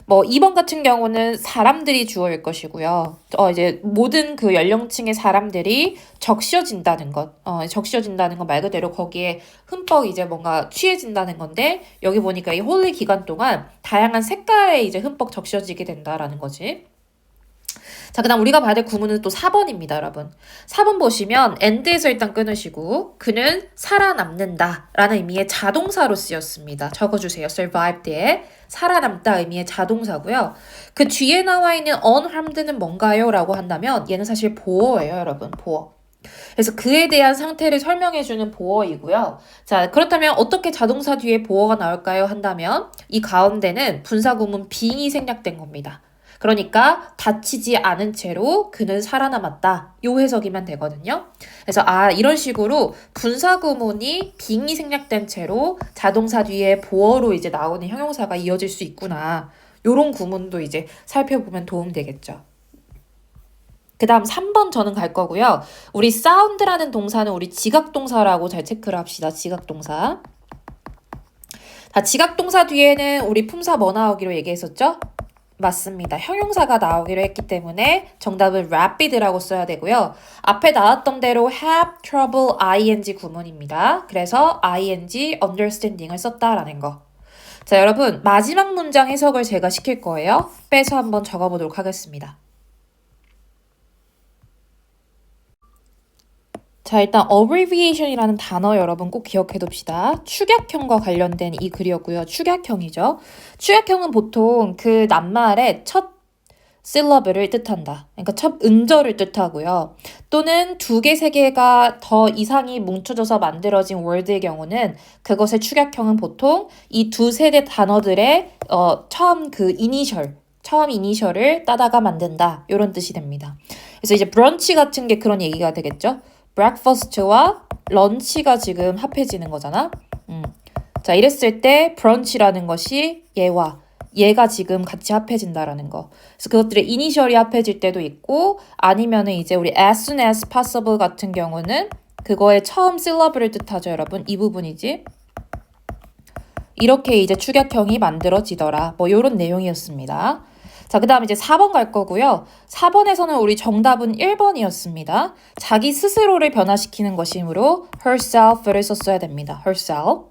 2번 같은 경우는 사람들이 주어일 것이고요. 이제 모든 그 연령층의 사람들이 적셔진다는 것. 적셔진다는 건 말 그대로 거기에 흠뻑 이제 뭔가 취해진다는 건데, 여기 보니까 이 홀리 기간 동안 다양한 색깔에 이제 흠뻑 적셔지게 된다라는 거지. 자, 그 다음 우리가 봐야 될 구문은 또 4번입니다, 여러분. 4번 보시면 end에서 일단 끊으시고 그는 살아남는다 라는 의미의 자동사로 쓰였습니다. 적어주세요. survive 뒤에 살아남다 의미의 자동사고요. 그 뒤에 나와 있는 unharmed는 뭔가요? 라고 한다면 얘는 사실 보어예요, 여러분. 보어. 그래서 그에 대한 상태를 설명해주는 보어이고요. 자, 그렇다면 어떻게 자동사 뒤에 보어가 나올까요? 한다면 이 가운데는 분사구문 being이 생략된 겁니다. 그러니까 다치지 않은 채로 그는 살아남았다. 요 해석이면 되거든요. 그래서 이런 식으로 분사구문이 being이 생략된 채로 자동사 뒤에 보어로 이제 나오는 형용사가 이어질 수 있구나. 요런 구문도 이제 살펴보면 도움되겠죠. 그 다음 3번 저는 갈 거고요. 우리 sound라는 동사는 우리 지각동사라고 잘 체크를 합시다. 지각동사. 자, 지각동사 뒤에는 우리 품사 뭐 나오기로 얘기했었죠? 맞습니다. 형용사가 나오기로 했기 때문에 정답은 rapid라고 써야 되고요. 앞에 나왔던 대로 have trouble ing 구문입니다. 그래서 ing understanding을 썼다라는 거. 자, 여러분 마지막 문장 해석을 제가 시킬 거예요. 빼서 한번 적어보도록 하겠습니다. 자, 일단 abbreviation이라는 단어 여러분 꼭 기억해 둡시다. 축약형과 관련된 이 글이었고요. 축약형이죠. 축약형은 보통 그 낱말의 첫 syllable을 뜻한다. 그러니까 첫 음절을 뜻하고요. 또는 두 개, 세 개가 더 이상이 뭉쳐져서 만들어진 word의 경우는 그것의 축약형은 보통 이 두세 개 단어들의 처음 처음 이니셜을 따다가 만든다. 이런 뜻이 됩니다. 그래서 이제 브런치 같은 게 그런 얘기가 되겠죠. breakfast와 런치가 지금 합해지는 거잖아. 자, 이랬을 때 브런치라는 것이 얘가 지금 같이 합해진다라는 거. 그래서 그것들의 이니셜이 합해질 때도 있고 아니면은 이제 우리 as soon as possible 같은 경우는 그거의 처음 syllable을 뜻하죠, 여러분. 이 부분이지. 이렇게 이제 축약형이 만들어지더라. 뭐 요런 내용이었습니다. 자, 그 다음 이제 4번 갈 거고요. 4번에서는 우리 정답은 1번이었습니다. 자기 스스로를 변화시키는 것이므로 herself를 썼어야 됩니다. herself.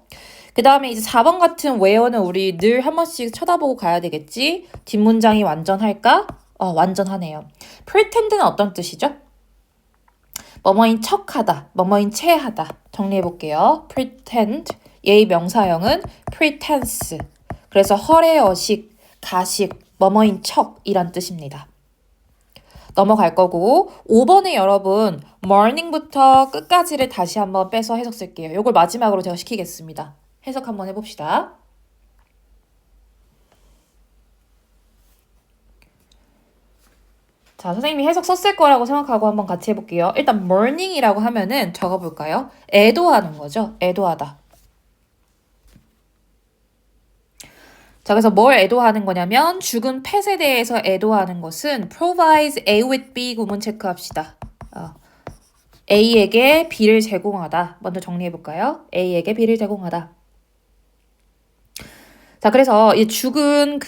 그 다음에 이제 4번 같은 where는 우리 늘 한 번씩 쳐다보고 가야 되겠지. 뒷문장이 완전할까? 완전하네요. pretend는 어떤 뜻이죠? 뭐뭐인 척하다, 뭐뭐인 체하다. 정리해볼게요. pretend, 얘의 명사형은 pretense. 그래서 허례어식, 가식, 뭐뭐인 척이란 뜻입니다. 넘어갈 거고 5번에 여러분 morning부터 끝까지를 다시 한번 빼서 해석 쓸게요. 이걸 마지막으로 제가 시키겠습니다. 해석 한번 해봅시다. 자, 선생님이 해석 썼을 거라고 생각하고 한번 같이 해볼게요. 일단 morning이라고 하면은 적어볼까요? 애도하는 거죠. 애도하다. 자, 그래서 뭘 애도하는 거냐면 죽은 펫에 대해서 애도하는 것은 provides A with B 구문 체크합시다. A에게 B를 제공하다. 먼저 정리해볼까요? A에게 B를 제공하다. 자, 그래서 이 죽은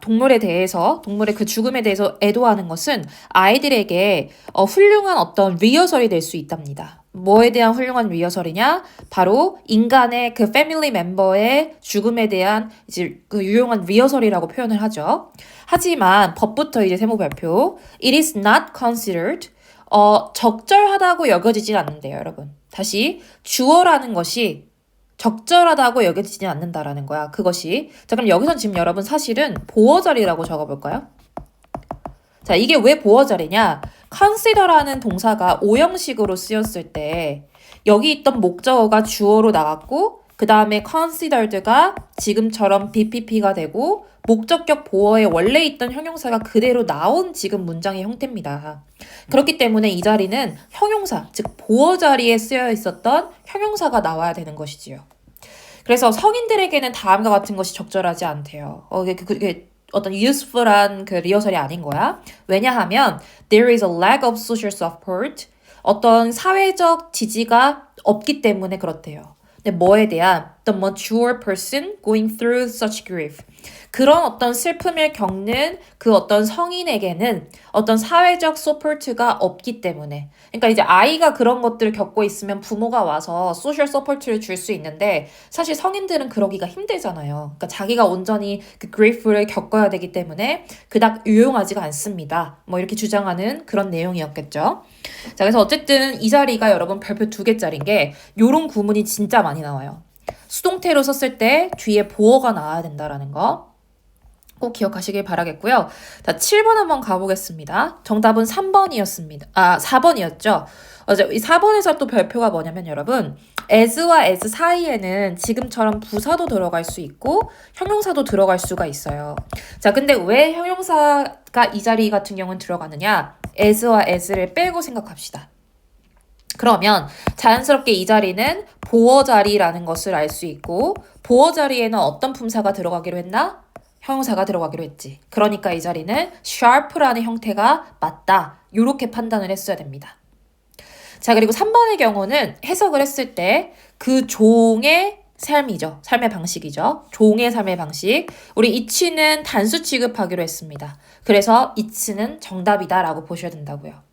동물에 대해서, 동물의 그 죽음에 대해서 애도하는 것은 아이들에게 훌륭한 어떤 리허설이 될 수 있답니다. 뭐에 대한 훌륭한 리허설이냐? 바로 인간의 그 패밀리 멤버의 죽음에 대한 이제 그 유용한 리허설이라고 표현을 하죠. 하지만 법부터 이제 세무 발표. It is not considered. 적절하다고 여겨지진 않는데요, 여러분. 다시 주어라는 것이 적절하다고 여겨지지 않는다라는 거야. 그것이. 자, 그럼 여기선 지금 여러분 사실은 보어자리라고 적어볼까요? 자, 이게 왜 보어자리냐? consider라는 동사가 오형식으로 쓰였을 때 여기 있던 목적어가 주어로 나갔고 그 다음에 considered가 지금처럼 BPP가 되고 목적격 보어에 원래 있던 형용사가 그대로 나온 지금 문장의 형태입니다. 그렇기 때문에 이 자리는 형용사, 즉 보어 자리에 쓰여 있었던 형용사가 나와야 되는 것이지요. 그래서 성인들에게는 다음과 같은 것이 적절하지 않대요. 그게 어떤 useful한 그 리허설이 아닌 거야. 왜냐하면 there is a lack of social support. 어떤 사회적 지지가 없기 때문에 그렇대요. 근데 뭐에 대한 the mature person going through such grief. 그런 어떤 슬픔을 겪는 그 어떤 성인에게는 어떤 사회적 서포트가 없기 때문에. 그러니까 이제 아이가 그런 것들을 겪고 있으면 부모가 와서 소셜 서포트를 줄 수 있는데 사실 성인들은 그러기가 힘들잖아요. 그러니까 자기가 온전히 그 그리프를 겪어야 되기 때문에 그닥 유용하지가 않습니다. 뭐 이렇게 주장하는 그런 내용이었겠죠. 자, 그래서 어쨌든 이 자리가 여러분 별표 2개짜리인 게 요런 구문이 진짜 많이 나와요. 수동태로 썼을 때 뒤에 보어가 나와야 된다라는 거. 꼭 기억하시길 바라겠고요. 자, 7번 한번 가보겠습니다. 정답은 3번이었습니다. 4번이었죠. 이 4번에서 또 별표가 뭐냐면 여러분 as와 as 사이에는 지금처럼 부사도 들어갈 수 있고 형용사도 들어갈 수가 있어요. 자, 근데 왜 형용사가 이 자리 같은 경우는 들어가느냐? as와 as를 빼고 생각합시다. 그러면 자연스럽게 이 자리는 보어 자리라는 것을 알 수 있고 보어 자리에는 어떤 품사가 들어가기로 했나? 형용사가 들어가기로 했지. 그러니까 이 자리는 sharp라는 형태가 맞다. 이렇게 판단을 했어야 됩니다. 자, 그리고 3번의 경우는 해석을 했을 때 그 종의 삶이죠. 삶의 방식이죠. 종의 삶의 방식. 우리 it는 단수 취급하기로 했습니다. 그래서 it는 정답이다라고 보셔야 된다고요.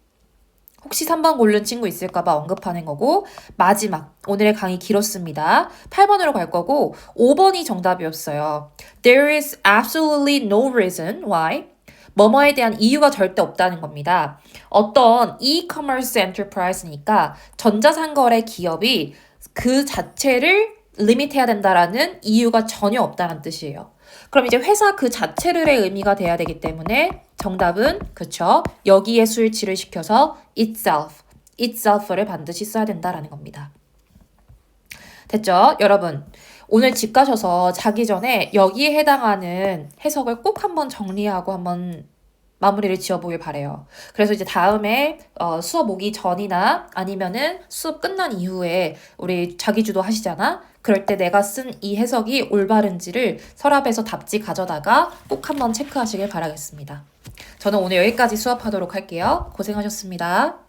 혹시 3번 고른 친구 있을까봐 언급하는 거고 마지막 오늘의 강의 길었습니다. 8번으로 갈 거고 5번이 정답이었어요. There is absolutely no reason why 뭐뭐에 대한 이유가 절대 없다는 겁니다. 어떤 e-commerce enterprise니까 전자상거래 기업이 그 자체를 리밋해야 된다라는 이유가 전혀 없다는 뜻이에요. 그럼 이제 회사 그 자체를의 의미가 돼야 되기 때문에 정답은 그쵸? 여기에 수일치를 시켜서 itself를 반드시 써야 된다라는 겁니다. 됐죠? 여러분, 오늘 집 가셔서 자기 전에 여기에 해당하는 해석을 꼭 한번 정리하고 한번 마무리를 지어보길 바래요. 그래서 이제 다음에 수업 오기 전이나 아니면은 수업 끝난 이후에 우리 자기주도 하시잖아? 그럴 때 내가 쓴 이 해석이 올바른지를 서랍에서 답지 가져다가 꼭 한번 체크하시길 바라겠습니다. 저는 오늘 여기까지 수업하도록 할게요. 고생하셨습니다.